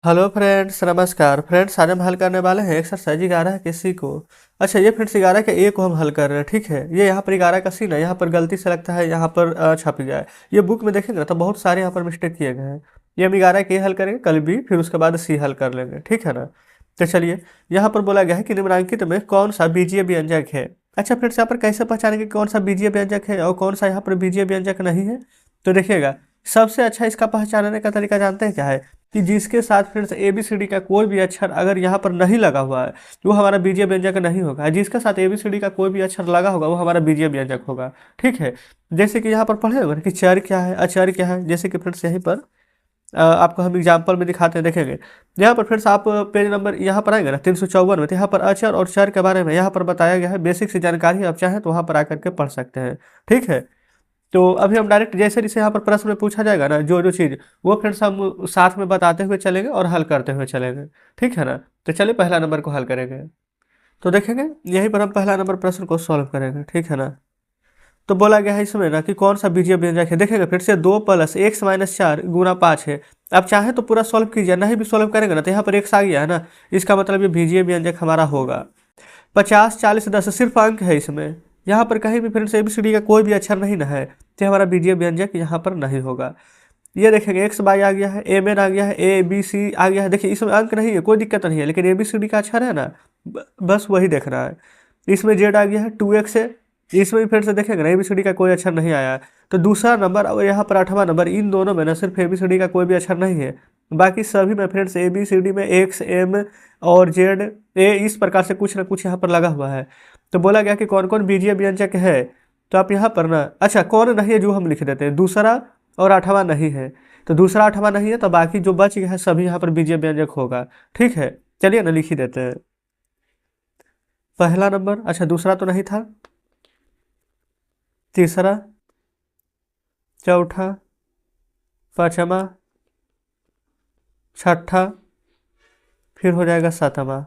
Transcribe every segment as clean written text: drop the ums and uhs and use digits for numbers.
Hello friends, नमस्कार friends. आज हम हल करने वाले हैं एक्सरसाइज 11 के सी को। अच्छा, ये फ्रेंड्स 11 के ए को हम हल कर रहे हैं, ठीक है। ये यहाँ पर 11 का सी ना, यहाँ पर गलती से लगता है यहाँ पर छप गया है। ये बुक में देखेंगे ना तो बहुत सारे यहाँ पर मिस्टेक किए गए हैं। ये हम 11 के ए हल करेंगे कल भी, फिर उसके बाद सी हल कर लेंगे, ठीक है ना। तो चलिए, यहाँ पर बोला गया है कि निम्नलिखित में कौन सा बीजीय व्यंजक है। अच्छा फ्रेंड्स, यहाँ पर कैसे पहचानेंगे कौन सा बीजीय व्यंजक है और कौन सा यहाँ पर बीजीय व्यंजक नहीं है। तो देखिएगा, सबसे अच्छा इसका पहचानने का तरीका जानते हैं क्या है, कि जिसके साथ friends A B C D का कोई भी अक्षर अगर यहाँ पर नहीं लगा हुआ है तो वो हमारा बीजीय व्यंजक नहीं होगा। जिसके साथ ए बी सी डी का कोई भी अक्षर लगा होगा वो हमारा बीजीय व्यंजक होगा, ठीक है। जैसे कि यहाँ पर पढ़े होगा कि चर क्या है, अचर क्या है। जैसे कि फ्रेंड्स यहीं पर आपको हम एग्जाम्पल में दिखाते हैं, देखेंगे। यहाँ पर फ्रेंड्स आप पेज नंबर यहाँ पर आएंगे ना 354 में, तो यहाँ पर अचर और चर के बारे में यहाँ पर बताया गया है। बेसिक सी जानकारी आप चाहें तो वहाँ पर आकर के पढ़ सकते हैं, ठीक है। तो अभी हम डायरेक्ट जैसे जैसे यहाँ पर प्रश्न में पूछा जाएगा ना, जो जो चीज़ वो फ्रेंड्स हम साथ में बताते हुए चलेंगे और हल करते हुए चलेंगे, ठीक है ना। तो चलिए पहला नंबर को हल करेंगे। तो देखेंगे यहीं पर हम पहला नंबर प्रश्न को सॉल्व करेंगे, ठीक है ना। तो बोला गया है इसमें ना कि कौन सा बीजीय व्यंजक है। देखेंगे फिर से 2 + x - 4 × 5 है। अब चाहे तो पूरा सॉल्व कीजिए, नहीं भी सॉल्व करेंगे ना तो यहाँ पर x आ गया है ना, इसका मतलब ये बीजीय व्यंजक हमारा होगा। 50, 40, 10 सिर्फ अंक है इसमें। यहाँ पर कहीं भी फ्रेंड्स ABCD का कोई भी अक्षर नहीं ना है तो हमारा बीजीय व्यंजक यहाँ पर नहीं होगा। ये देखेंगे एक्स वाई आ गया है, एम एन आ गया है, ए बी सी आ गया है। देखिए इसमें अंक नहीं है, कोई दिक्कत नहीं है, लेकिन ABCD का अक्षर है ना, बस वही देखना है। इसमें जेड आ गया है, 2x है। इसमें भी फिर से देखेंगे ना ABCD का कोई अक्षर नहीं आया है। तो दूसरा नंबर और यहाँ पर 8वां नंबर, इन दोनों में ना सिर्फ ABCD का कोई भी अक्षर नहीं है। बाकी सभी में फ्रेंड्स ABCD में एक्स, एम और जेड, ए, इस प्रकार से कुछ ना कुछ यहाँ पर लगा हुआ है। तो बोला गया कि कौन कौन बीजीय व्यंजक है। तो आप यहाँ पर ना, अच्छा कौन नहीं है जो हम लिख देते हैं, दूसरा और 8वां नहीं है। तो दूसरा 8वां नहीं है तो बाकी जो बच गया है सभी यहाँ पर बीजीय व्यंजक होगा, ठीक है। चलिए ना लिख ही देते हैं। पहला नंबर, अच्छा दूसरा तो नहीं था, तीसरा, चौथा, पाँचवा, छठा, फिर हो जाएगा 7वां।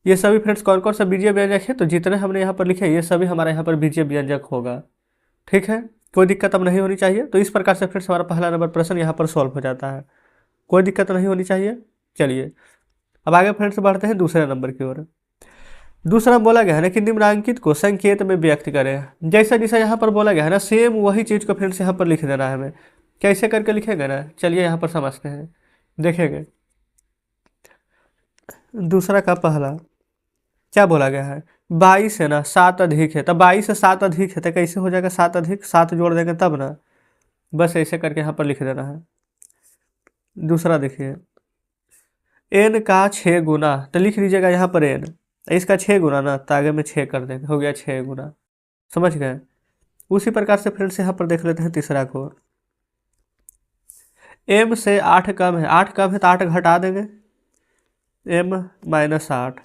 ये सभी फ्रेंड्स कौन कौन सा बीजीय व्यंजक है, तो जितने हमने यहाँ पर लिखे ये सभी हमारे यहाँ पर बीजीय व्यंजक होगा, ठीक है। कोई दिक्कत अब नहीं होनी चाहिए। तो इस प्रकार से फ्रेंड्स हमारा पहला नंबर प्रश्न यहाँ पर सॉल्व हो जाता है, कोई दिक्कत नहीं होनी चाहिए। चलिए अब आगे फ्रेंड्स बढ़ते हैं दूसरे नंबर की ओर। दूसरा बोला गया है ना कि निम्नांकित को संकेत में व्यक्त करें। जैसा जैसा यहाँ पर बोला गया है ना, सेम वही चीज़ को फ्रेंड्स यहाँ पर लिख देना है हमें। कैसे करके लिखेंगे ना, चलिए यहाँ पर समझते हैं, देखेंगे। दूसरा का पहला क्या बोला गया है, 22 है ना, 7 अधिक है। तब 22 से 7 अधिक है तो कैसे हो जाएगा, 7 अधिक 7 जोड़ देंगे तब ना, बस ऐसे करके यहाँ पर लिख देना है। दूसरा देखिए, n का 6 गुना, तो लिख लीजिएगा यहाँ पर n, इसका 6 गुना ना, तो आगे में 6 कर देंगे, हो गया 6 गुना। समझ गए। उसी प्रकार से फ्रेंड्स यहाँ पर देख लेते हैं तीसरा को। m से 8 कम है, 8 कम है तो 8 घटा देंगे, m - 8।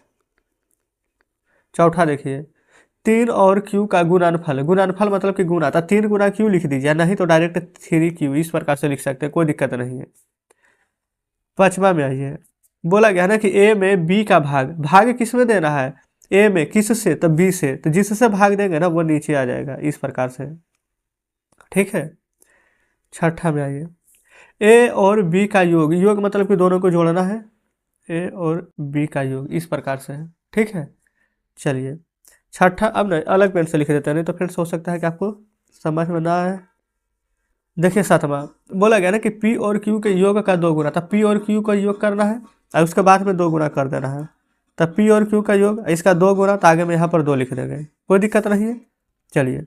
चौथा देखिए, 3 और q का गुणनफल, गुणनफल मतलब कि गुना, था 3 गुना q लिख दीजिए, नहीं तो डायरेक्ट 3q, इस प्रकार से लिख सकते हैं, कोई दिक्कत नहीं है। पाँचवा में आइए, बोला गया ना कि a में b का भाग, भाग किस में देना है, a में किस से, तो b से, तो जिससे भाग देंगे ना वो नीचे आ जाएगा, इस प्रकार से, ठीक है। छठा में आइए, a और b का योग, योग मतलब कि दोनों को जोड़ना है, a और b का योग, इस प्रकार से है, ठीक है। चलिए छठा, अब नहीं अलग पेन से लिख देते हैं, नहीं तो फ्रेंड्स हो सकता है कि आपको समझ में ना आए। देखिए सातवां, बोला गया ना कि p और q के योग का 2 गुना, तब p और q का योग करना है और उसके बाद में 2 गुना कर देना है। तब p और q का योग, इसका 2 गुना, तो आगे में यहाँ पर 2 लिख देंगे, कोई दिक्कत नहीं है। चलिए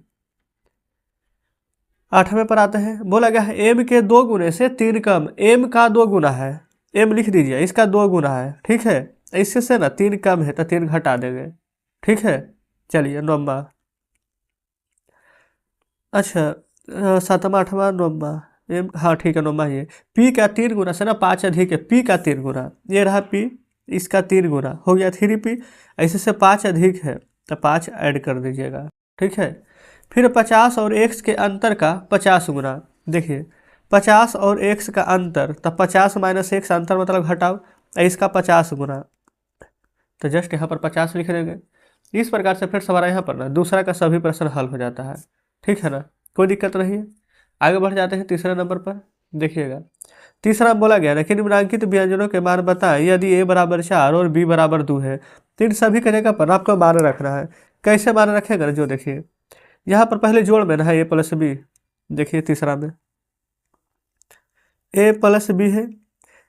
8वें पर आते हैं। बोला गया है m के 2 गुने से 3 कम, m का 2 गुना है, m लिख दीजिए, इसका 2 गुना है, ठीक है। इससे से ना 3 कम है तो 3 घटा देंगे, ठीक है। चलिए 9वां, अच्छा 7वां, 8वां, 9वां, हाँ ठीक है 9वां, ये p का 3 गुना से ना 5 अधिक है, p का 3 गुना, ये रहा p, इसका 3 गुना हो गया 3p, ऐसे से 5 अधिक है तो 5 ऐड कर दीजिएगा, ठीक है। फिर 50 और x के अंतर का 50 गुना, देखिए 50 और x का अंतर, तो 50 - x अंतर मतलब घटाओ, इसका 50 गुना, तो जस्ट यहाँ पर 50 लिख देंगे। इस प्रकार से फिर हमारा यहाँ पर ना दूसरा का सभी प्रश्न हल हो जाता है, ठीक है ना, कोई दिक्कत नहीं है। आगे बढ़ जाते हैं तीसरे नंबर पर, देखिएगा तीसरा बोला गया ना कि निम्नलिखित व्यंजनों के मान बताएं यदि a बराबर 4 और b बराबर 2 है, तो इन सभी के जगह पर आपको मान रखना है। कैसे मान रखेगा, जो देखिए यहाँ पर पहले जोड़ में ना है a प्लस बी। देखिए तीसरा में a प्लस बी है,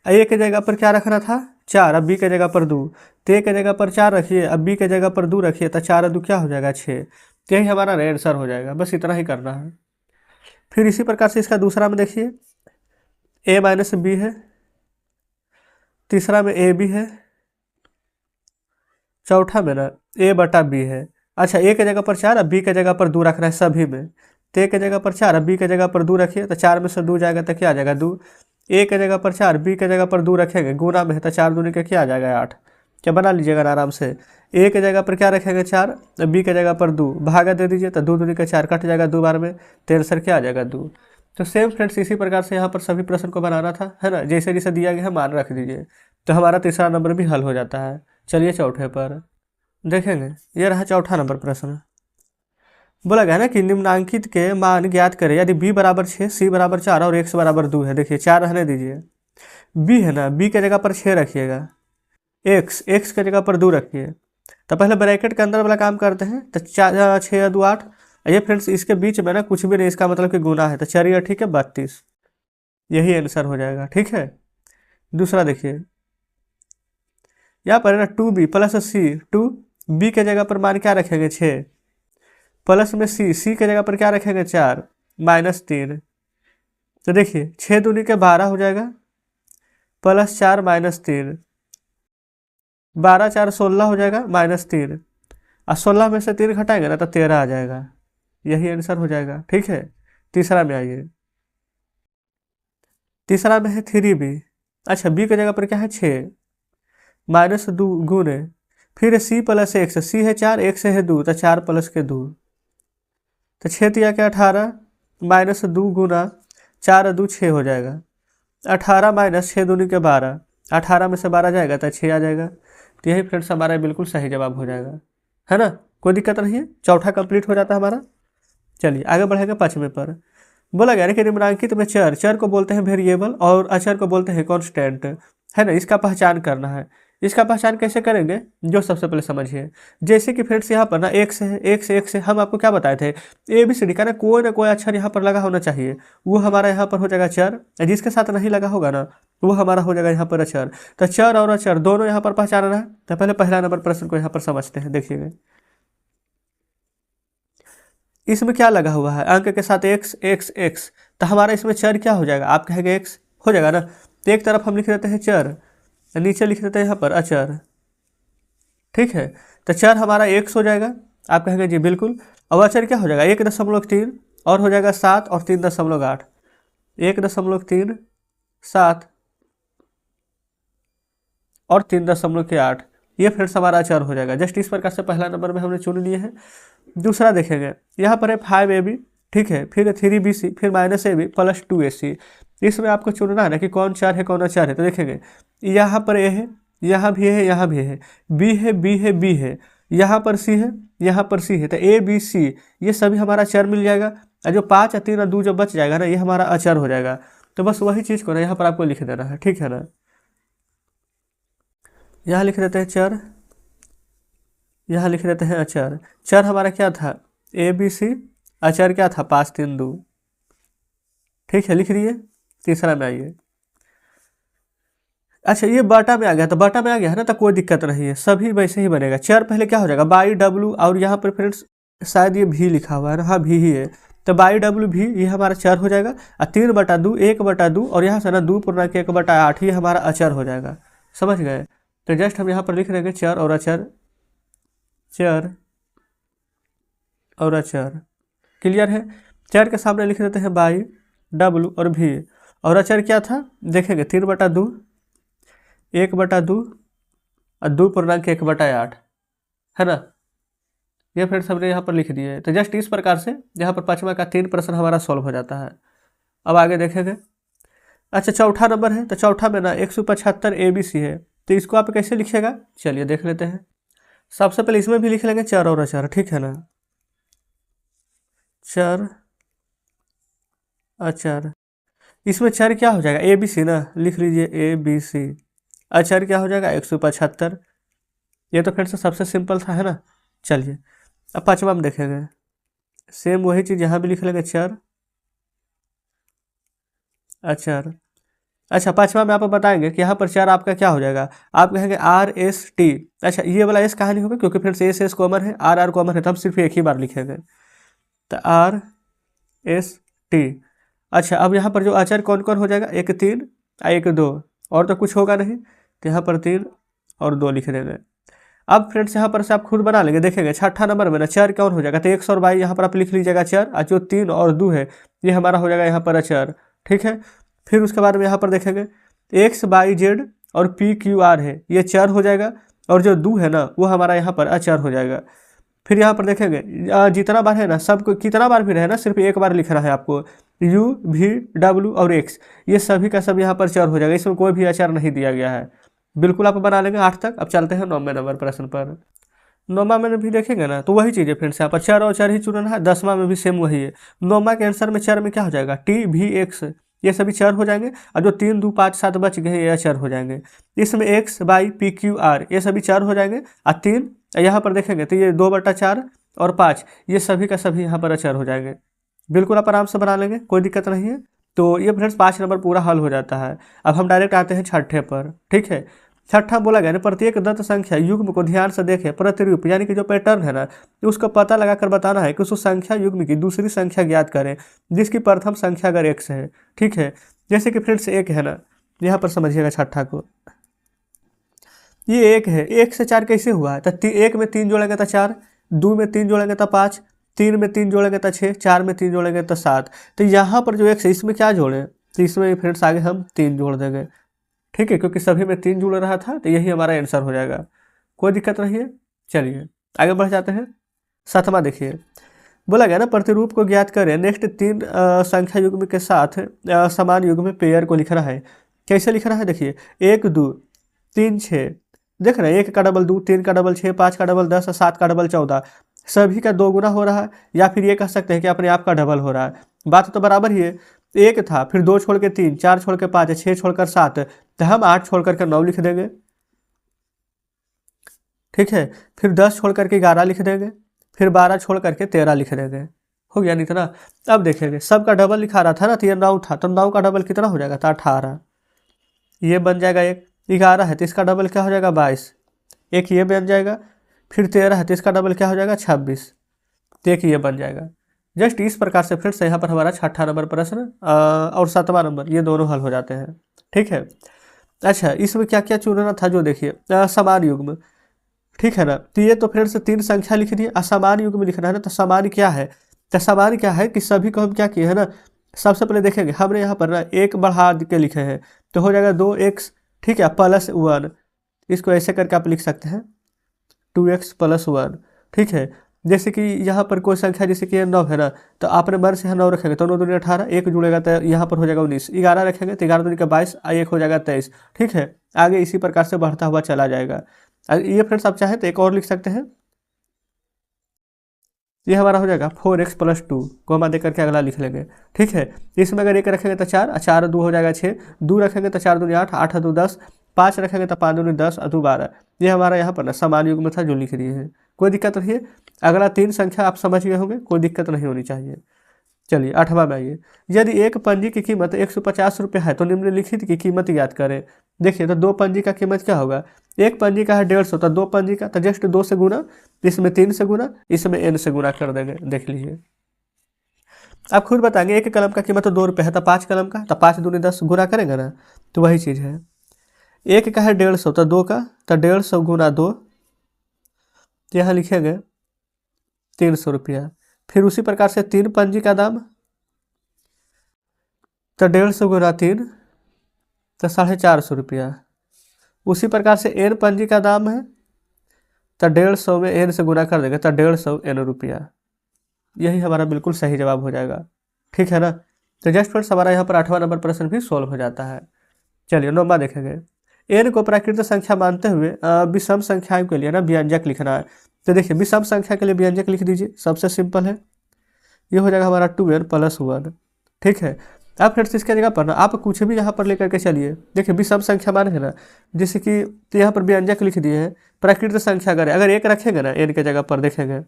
a के जगह पर क्या रखना था 4, अब b के जगह पर 2, तो a के जगह पर 4 रखिए, अब b के जगह पर 2 रखिए, तो 4 और 2 क्या हो जाएगा 6। तो यही हमारा आंसर हो जाएगा, बस इतना ही करना है। फिर इसी प्रकार से इसका दूसरा में देखिए a माइनस बी है, तीसरा में ए बी है, चौथा में ना a बटा बी है। अच्छा a के जगह पर 4, अब b के जगह पर 2 रखना है सभी में, तो a के जगह पर 4, अब b के जगह पर 2 रखिए, तो 4 में से 2 जाएगा तो क्या आ जाएगा 2। a के जगह पर 4, b के जगह पर 2 रखेंगे, गुना में है तो 4 दूनी के क्या आ जाएगा 8। क्या बना लीजिएगा ना आराम से। a के जगह पर क्या रखेंगे 4, b के जगह पर 2, भागा दे दीजिए तो 2 दूनी के 4 कट जाएगा 2 बार में, तो आंसर क्या आ जाएगा 2। तो सेम फ्रेंड्स इसी प्रकार से यहाँ पर सभी प्रश्न को बनाना था, है ना, जैसे जैसे दिया गया है मान रख दीजिए, तो हमारा तीसरा नंबर भी हल हो जाता है। चलिए चौथे पर देखेंगे, ये रहा चौथा नंबर प्रश्न। बोला गया ना कि निम्नांकित के मान ज्ञात करें यदि b बराबर 6, c बराबर 4 और x बराबर 2 है। देखिए 4 रहने दीजिए, b है ना, b के जगह पर 6 रखिएगा, x के जगह पर 2 रखिए। तो पहले ब्रैकेट के अंदर वाला काम करते हैं, तो 4 6 2 8। ये फ्रेंड्स इसके बीच में ना कुछ भी नहीं, इसका मतलब कि गुना है, तो 4 ठीक है 32, यही आंसर हो जाएगा। ठीक है, दूसरा देखिए यहाँ पर है ना 2b प्लस सी, 2b के जगह पर मान क्या रखेंगे 6, प्लस में सी के जगह पर क्या रखेंगे 4 माइनस 3। तो देखिए 6 दूनी के 12 हो जाएगा, प्लस 4 माइनस 3, 12 4 16 हो जाएगा माइनस 3, और 16 में से 3 घटाएंगे ना तो 13 आ जाएगा, यही आंसर हो जाएगा। ठीक है, तीसरा में आइए, तीसरा में है 3b। अच्छा b के जगह पर क्या है 6 माइनस 2 गुने, फिर c प्लस एक्स, सी है 4 x है 2, तो 4 प्लस के 2, तो 6 तिया के 18 माइनस 2 गुना 4 2 6 हो जाएगा, 18 माइनस 6 दूनी के 12, 18 में से 12 जाएगा तो 6 आ जाएगा। तो यही फ्रेंड्स हमारा बिल्कुल सही जवाब हो जाएगा, है ना, कोई दिक्कत नहीं है। चौथा कंप्लीट हो जाता है हमारा। चलिए आगे बढ़ेंगे पाँचवें पर। बोला गया कि निम्नलिखित में चर को बोलते हैं वेरिएबल और अचर को बोलते हैं कांस्टेंट, है ना, इसका पहचान करना है। इसका पहचान कैसे करेंगे, जो सबसे पहले समझिए। जैसे कि फ्रेंड्स यहाँ पर ना एक्स है, एक्स है, हम आपको क्या बताए थे ABCD का ना कोई अक्षर यहाँ पर लगा होना चाहिए, वो हमारा यहाँ पर हो जाएगा चर, जिसके साथ नहीं लगा होगा ना वो हमारा हो जाएगा यहाँ पर अचर। तो चर और अचर दोनों यहाँ पर पहचानना है। तो पहले पहला नंबर प्रश्न को यहाँ पर समझते हैं। देखिएगा इसमें क्या लगा हुआ है, अंक के साथ एक्स एक्स एक्स, तो हमारा इसमें चर क्या हो जाएगा, आप कहेंगे एक्स हो जाएगा ना। तो एक तरफ हम लिख देते हैं चर, नीचे लिख देते हैं यहाँ पर अचर। ठीक है, तो चर हमारा एक्स हो जाएगा, आप कहेंगे जी बिल्कुल। अब अचर क्या हो जाएगा 1.3 और हो जाएगा 7 और 3.8, 1.3 7 और 3.8, ये फ्रेंड्स हमारा अचर हो जाएगा। जस्ट इस प्रकार से पहला नंबर में हमने चुन लिए हैं। दूसरा देखेंगे यहाँ पर है 5AB, ठीक है, फिर 3BC, फिर -AB प्लस 2AC। इसमें आपको चुनना है ना कि कौन चर है कौन अचर है। तो देखेंगे यहाँ पर ए है, यहाँ भी है, यहाँ भी है, बी है, बी है, बी है, यहाँ पर सी है, यहाँ पर सी है, तो ABC ये सभी हमारा चर मिल जाएगा। और जो 5 और 3 और 2 जो बच जाएगा ना ये हमारा अचर हो जाएगा। तो बस वही चीज़ को ना यहाँ पर आपको लिख देना है, ठीक है ना। यहाँ लिख देते हैं चर, यहाँ लिख देते हैं अचर। चर हमारा क्या था ABC, अचर क्या था 5 3 2, ठीक है, लिख दिए। तीसरा में आइए, अच्छा ये बाटा में आ गया, तो बाटा में आ गया है ना, तो कोई दिक्कत नहीं है, सभी वैसे ही बनेगा। चर पहले क्या हो जाएगा बाई डब्ल्यू, और यहाँ पर फ्रेंड्स शायद ये भी लिखा हुआ है ना, हाँ भी ही है, तो बाई डब्ल्यू भी ये हमारा चर हो जाएगा। और 3/2 1/2 और यहाँ से ना 2.1/8 ये हमारा अचर हो जाएगा। समझ गए। तो जस्ट हम यहाँ पर लिख देंगे चर और अचर, चर और अचर, क्लियर है। चर के सामने लिख देते हैं बाई डब्ल्यू और भी, और अचर क्या था देखेंगे 3/2 1/2 और 2.1/8, है ना। ये फ्रेंड्स हमने यहाँ पर लिख दिए है। तो जस्ट इस प्रकार से यहाँ पर पाँचवा का 3 प्रश्न हमारा सॉल्व हो जाता है। अब आगे देखेंगे। अच्छा चौथा नंबर है, तो चौथा में ना 175 ABC है, तो इसको आप कैसे लिखिएगा चलिए देख लेते हैं। सबसे पहले इसमें भी लिख लेंगे चर और अचर, ठीक है ना, चर अचर। इसमें चर क्या हो जाएगा, ABC ना, लिख लीजिए ABC। चर क्या हो जाएगा 175। ये तो फ्रेंड्स सबसे सिंपल था, है ना। चलिए अब पाँचवा में देखेंगे, सेम वही चीज़ यहाँ भी लिख लेंगे, चर अचर। अच्छा, पाँचवा में आप बताएंगे कि यहाँ पर चर आपका क्या हो जाएगा, आप कहेंगे RST। अच्छा, ये वाला एस कहाँ नहीं होगा, क्योंकि फ्रेंड्स एस कॉमन है, R कॉमन है, तो हम सिर्फ एक ही बार लिखेंगे, तो RST। अच्छा, अब यहाँ पर जो अचर कौन कौन हो जाएगा, एक 3 एक 2, और तो कुछ होगा नहीं, तो यहाँ पर 3 और 2 लिख देंगे। अब फ्रेंड्स यहाँ पर से आप खुद बना लेंगे, देखेंगे छठा नंबर में ना चर कौन हो जाएगा, तो 122 यहाँ पर आप लिख लीजिएगा चर, और जो 3 और 2 है ये हमारा हो जाएगा यहाँ पर अचर। ठीक है, फिर उसके बाद में यहाँ पर देखेंगे XYZ और PQR है, ये चर हो जाएगा, और जो 2 है ना वो हमारा यहाँ पर अचर हो जाएगा। फिर यहाँ पर देखेंगे जितना बार है ना, सबको कितना बार भी रहे ना, सिर्फ एक बार लिखना है आपको, U V W और X, ये सभी का सब यहाँ पर चर हो जाएगा, इसमें कोई भी अचर नहीं दिया गया है। बिल्कुल आप बना लेंगे 8 तक। अब चलते हैं 9वें नंबर प्रश्न पर। 9वां में भी देखेंगे ना तो वही चीज़ है फ्रेंड्स, यहाँ पर चर और चर ही चुनना है। 10वां में भी सेम वही है। 9वां के आंसर में चर में क्या हो जाएगा, TVX, ये सभी चर हो जाएंगे, और जो 3 2 5 7 बच गए ये चर हो जाएंगे। इसमें XYPQR ये सभी चर हो जाएंगे, और 3 यहाँ पर देखेंगे तो ये 2/4 और 5 ये सभी का सभी यहाँ पर अचर हो जाएंगे। बिल्कुल आप आराम से बना लेंगे, कोई दिक्कत नहीं है। तो ये फ्रेंड्स 5 नंबर पूरा हल हो जाता है। अब हम डायरेक्ट आते हैं छठे पर। ठीक है, छठा बोला गया ना, प्रत्येक दत्त संख्या युग्म को ध्यान से देखें, प्रतिरूप यानी कि जो पैटर्न है ना उसका पता लगाकर बताना है कि उस संख्या युग्म की दूसरी संख्या ज्ञात करें जिसकी प्रथम संख्या अगर x है। ठीक है, जैसे कि फ्रेंड्स एक है ना, यहाँ पर समझिएगा छठा को, ये एक है, 1 से 4 कैसे हुआ है, तो 1 में 3 जोड़ेंगे तो 4, 2 में 3 जोड़ेंगे तो 5, 3 में 3 जोड़ेंगे तो 6, 4 में 3 जोड़ेंगे तो 7। तो यहाँ पर जो x है इसमें क्या जोड़ें, तो इसमें फ्रेंड्स आगे हम 3 जोड़ देंगे। ठीक है, क्योंकि सभी में 3 जुड़ रहा था, तो यही हमारा आंसर हो जाएगा, कोई दिक्कत नहीं है। चलिए आगे बढ़ जाते हैं। 7वां देखिए, बोला गया ना प्रतिरूप को ज्ञात करें, नेक्स्ट 3 संख्या युग्म के साथ समान युग्म पेयर को लिखना है। कैसे लिखना है, देखिए 1 2 3 6, देख रहे हैं 1 का डबल 2, 3 का डबल 6, 5 का डबल 10 और 7 का डबल 14, सभी का 2 गुना हो रहा है, या फिर ये कह सकते हैं कि अपने आप का डबल हो रहा है। बात तो बराबर ही है, 1 था, फिर 2 छोड़ के 3, 4 छोड़ के 5, 6 छोड़कर 7, तो हम 8 छोड़ करके 9 लिख देंगे। ठीक है, फिर 10 छोड़ करके 11 लिख देंगे, फिर 12 छोड़ करके 13 लिख देंगे। हो गया नहीं था ना। अब देखेंगे सबका डबल लिखा रहा था ना, तो ये 9 था, तो 9 का डबल कितना हो जाएगा, तो 18, ये बन जाएगा। एक 11 है तो इसका डबल क्या हो जाएगा 22, एक ये बन जाएगा। फिर 13 है तो इसका डबल क्या हो जाएगा 26, तो एक ये बन जाएगा। जस्ट इस प्रकार से फ्रेंड्स यहाँ पर हमारा छठा नंबर प्रश्न और 7वां नंबर ये दोनों हल हो जाते हैं। ठीक है, अच्छा इसमें क्या क्या चुनना था, जो देखिए समान युग्म। ठीक है ना, तो ये तो फ्रेंड्स 3 संख्या लिख दी, असमान युग्म लिखना है ना, तो समान क्या है, तो समान क्या है कि सभी को हम क्या किए है ना, सबसे पहले देखेंगे हमने यहाँ पर ना 1 बढ़ा के लिखे हैं, तो हो जाएगा 2x। ठीक है, +1, इसको ऐसे करके आप लिख सकते हैं 2x + 1। ठीक है, जैसे कि यहाँ पर कोई संख्या जैसे कि 9 है ना, तो आपने मन से यहाँ 9 रखेंगे तो 9 दूनी 18, 1 जुड़ेगा तो यहाँ पर हो जाएगा 19, 11 रखेंगे तो 11 दूनी का 22, 1 हो जाएगा 23। ठीक है, आगे इसी प्रकार से बढ़ता हुआ चला जाएगा। ये फ्रेंड्स आप चाहें तो एक और लिख सकते हैं, ये हमारा हो जाएगा 4x + 2, कोमा दे करके अगला लिख लेंगे। ठीक है, इसमें अगर 1 रखेंगे तो 4, 4 2 हो जाएगा 6, 2 रखेंगे तो 4 दूनी 8, 8 2 10, 5 रखेंगे तो 5 दूनी 10 और 2 12। ये हमारा यहाँ पर ना समान युग्म था जो लिख दिए हैं, कोई दिक्कत नहीं है। अगला 3 संख्या आप समझ गए होंगे, कोई दिक्कत नहीं होनी चाहिए। चलिए 8वां में आइए, यदि एक पंजी की कीमत 150 रुपये है तो निम्नलिखित की कीमत याद करें। देखिए तो 2 पंजी का कीमत क्या होगा, एक पंजी का है 150, तो 2 पंजी का तो जस्ट 2 से गुना, इसमें 3 से गुना, इसमें n से गुना कर देंगे। देख लीजिए आप खुद बताएंगे, एक कलम का कीमत तो 2 रुपये है, तो 5 कलम का, तो 5 दूनी 10 गुना करेंगे ना, तो वही चीज़ है। एक का है 150, तो 2 का तो 150 गुना 2, यहाँ लिखेंगे 300 रुपया। फिर उसी प्रकार से 3 पंजी का दाम तो 150 गुना 3 तो 450 रुपया। उसी प्रकार से n पंजी का दाम है तो 150 में n से गुना कर देंगे तो 150 n रुपया। यही हमारा बिल्कुल सही जवाब हो जाएगा। ठीक है ना, तो जस्ट फ्रेंड्स हमारा यहाँ पर 8वां नंबर प्रश्न भी सॉल्व हो जाता है। चलिए 9वां देखेंगे, n को प्राकृतिक संख्या मानते हुए विषम संख्याओं के लिए ना व्यंजक लिखना है। तो देखिए विषम संख्या के लिए व्यंजक लिख दीजिए, सबसे सिंपल है, ये हो जाएगा हमारा 2n + 1। ठीक है, आप फ्रेंड्स इसके जगह पर ना आप कुछ भी यहाँ पर लेकर के चलिए। देखिए विषम संख्या मान है ना, जैसे कि तो यहाँ पर व्यंजक लिख दिए हैं प्राकृत संख्या अगर एक रखेंगे ना एन के जगह पर देखेंगे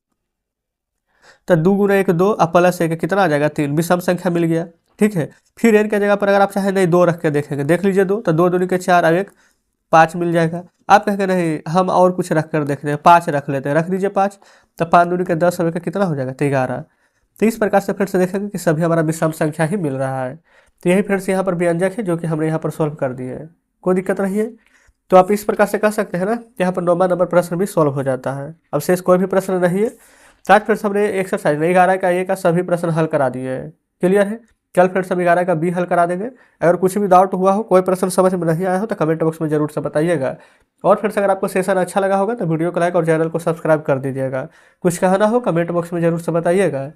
तो 2 गुना 1 2 और प्लस 1 कितना आ जाएगा 3, विषम संख्या मिल गया। ठीक है, फिर एन के जगह पर अगर आप चाहें नहीं 2 रख के देखेंगे, देख लीजिए 2 तो 2 दूनी के 4 और 1 5 मिल जाएगा। आप कहेंगे नहीं हम और कुछ रख कर देख रहे हैं, 5 रख लेते हैं, रख दीजिए 5, तो 5 दूनी के 10 और 1 कितना हो जाएगा तो 11। तो इस प्रकार से फ्रेंड्स देखेंगे कि सभी हमारा विषम संख्या ही मिल रहा है। तो यही फ्रेंड्स यहाँ पर व्यंजक है जो कि हमने यहाँ पर सॉल्व कर दिए है, कोई दिक्कत नहीं है। तो आप इस प्रकार से कर सकते हैं ना, यहाँ पर 9वां नंबर प्रश्न भी सॉल्व हो जाता है। अब शेष कोई भी प्रश्न नहीं है। तो आज फ्रेंड्स हमने एक्सरसाइज 11 का ए का सभी प्रश्न हल करा दिए हैं, क्लियर है। कल फ्रेंड्स हम 11 का बी हल करा देंगे। अगर कुछ भी डाउट हुआ हो, कोई प्रश्न समझ में नहीं आया हो तो कमेंट बॉक्स में जरूर से बताइएगा। और फ्रेंड्स अगर आपको सेशन अच्छा लगा होगा तो वीडियो को लाइक और चैनल को सब्सक्राइब कर दीजिएगा। कुछ कहना हो कमेंट बॉक्स में जरूर से बताइएगा।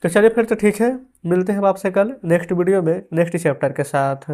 तो चलिए फिर तो ठीक है, मिलते हैं हम आपसे कल नेक्स्ट वीडियो में नेक्स्ट चैप्टर के साथ।